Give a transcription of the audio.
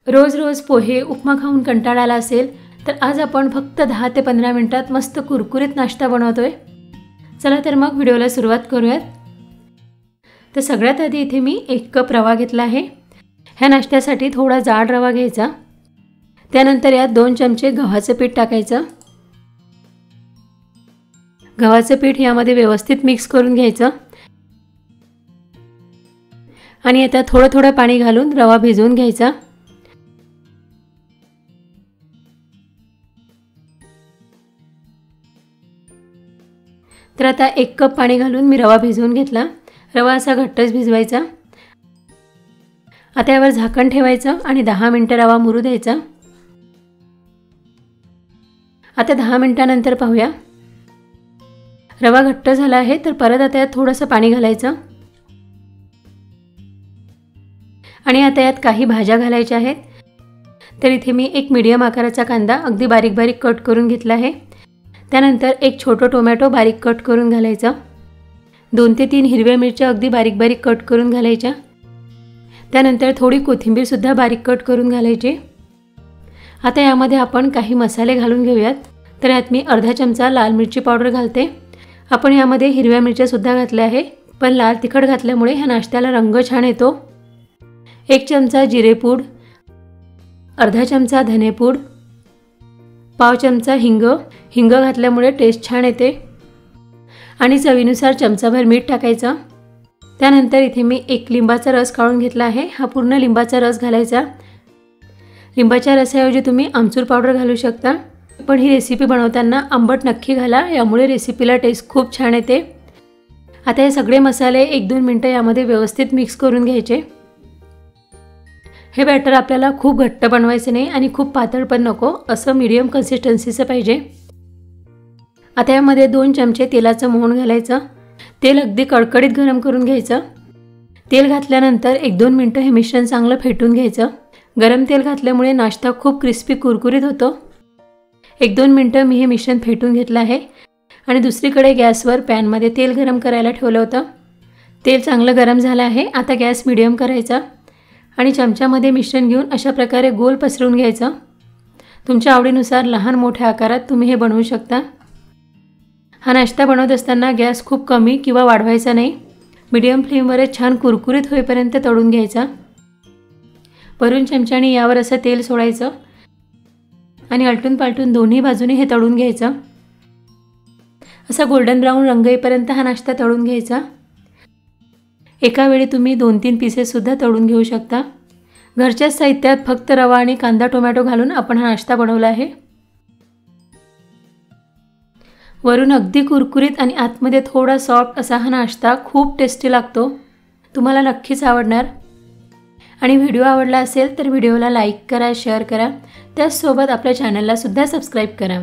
रोज रोज पोहे उपमा खाऊन कंटाळा आला असेल तर आज आपण फक्त 10 ते 15 मिनिटात मस्त कुरकुरीत नाश्ता बनवतोय। चला तर मग व्हिडिओला सुरुवात करूयात। तर सगळ्यात आधी इथे मी 1 कप रवा घेतला आहे। ह्या नाश्त्यासाठी थोडा जाड रवा घ्यायचा। त्यानंतर यात 2 चमचे गव्हाचे पीठ टाकायचं। गव्हाचे पीठ यामध्ये व्यवस्थित मिक्स करून घ्यायचं आणि आता थोडं थोडं पाणी घालून रवा भिजवून घ्यायचा। तर आता 1 कप पाणी घालून मी रवा भिजवून घेतला। रवा असा घट्टच भिजवायचा। आता यावर झाकण ठेवायचं आणि 10 मिनिटे रवा मुरू द्यायचा। आता 10 मिनिटांनंतर पाहूया रवा घट्ट झाला आहे। तर परत आता यात थोडंसं पाणी घालायचं आणि आता यात काही भाज्या घालायच्या आहेत। तर इथे मी एक मीडियम आकाराचा कांदा अगदी बारीक बारीक कट करून घेतला आहे। त्यानंतर एक छोटा टोमॅटो बारीक कट करून घालायचा। 2 ते 3 हिरव्या मिरच्या अगदी बारीक बारीक कट करून घालायच्या। त्यानंतर थोडी कोथिंबीर सुद्धा बारीक कट करून घालायची। आता यामध्ये आपण काही मसाले घालून घेऊयात। तर यात मी अर्धा चमचा लाल मिरची पावडर घालते। आपण यामध्ये हिरव्या मिरच्या सुद्धा घातल्या आहे, पण लाल तिखट घातल्यामुळे ह्या नाश्त्याला रंग छान येतो। 1 चमचा जिरेपूड, अर्धा चमचा धनेपूड, पाव चमचा हिंग घातल्यामुळे टेस्ट छान येते आणि चवीनुसार चमचाभर मीठ टाकायचं। त्यानंतर इथे मी 1 लिंबाचा रस काढून घेतला आहे। हा पूर्ण लिंबाचा रस घालायचा। लिंबाच्या रसाऐवजी तुम्ही आमचूर पावडर घालू शकता, पण ही रेसिपी बनवताना आंबट नक्की घाला, यामुळे रेसिपीला टेस्ट खूप छान येते। आता हे सगळे मसाले 1-2 मिनिटं यामध्ये व्यवस्थित मिक्स करून घ्यायचे। हे बॅटर आपल्याला खूप घट्ट बनवायचे नाही आणि खूप पातळ पण नको, असं मीडियम कन्सिस्टन्सीचं पाहिजे। आता यामध्ये 2 चमचे तेलाचं मोहन घालायचं। तेल अगदी कडकडीत गरम करून घ्यायचं। तेल घातल्यानंतर 1-2 मिनिटं हे मिश्रण चांगलं फेटून घ्यायचं। गरम तेल घातल्यामुळे नाश्ता खूप क्रिस्पी कुरकुरीत होतो। 1-2 मिनिटं मी हे मिश्रण फेटून घेतलं आहे आणि दुसरीकडे गॅसवर पॅनमध्ये तेल गरम करायला ठेवलं होतं। तेल चांगलं गरम झालं आहे। आता गॅस मीडियम करायचा आणि चमच्यामध्ये मिश्रण घेऊन अशा प्रकारे गोल पसरवून घ्यायचं। तुमच्या आवडीनुसार लहान मोठ्या आकारात तुम्ही हे बनवू शकता। हा नाश्ता बनवत असताना गॅस खूप कमी किंवा वाढवायचा नाही, मीडियम फ्लेमवरच छान कुरकुरीत होईपर्यंत तळून घ्यायचा। वरून चमच्याने यावर असं तेल सोडायचं आणि आलटून पालटून दोन्ही बाजूने हे तळून घ्यायचं। असा गोल्डन ब्राऊन रंग येईपर्यंत हा नाश्ता तळून घ्यायचा। एका वेळी तुम्ही 2-3 पीसेस सुद्धा तळून घेऊ शकता। घरच्याच साहित्यात फक्त रवा आणि कांदा टोमॅटो घालून आपण हा नाश्ता बनवला आहे। वरून अगदी कुरकुरीत आणि आतमध्ये थोडा सॉफ्ट असा हा नाश्ता खूप टेस्टी लागतो। तुम्हाला नक्कीच आवडणार। आणि व्हिडिओ आवडला असेल तर व्हिडिओला लाईक करा, शेअर करा, त्याचसोबत आपल्या चॅनलला सुद्धा सबस्क्राईब करा।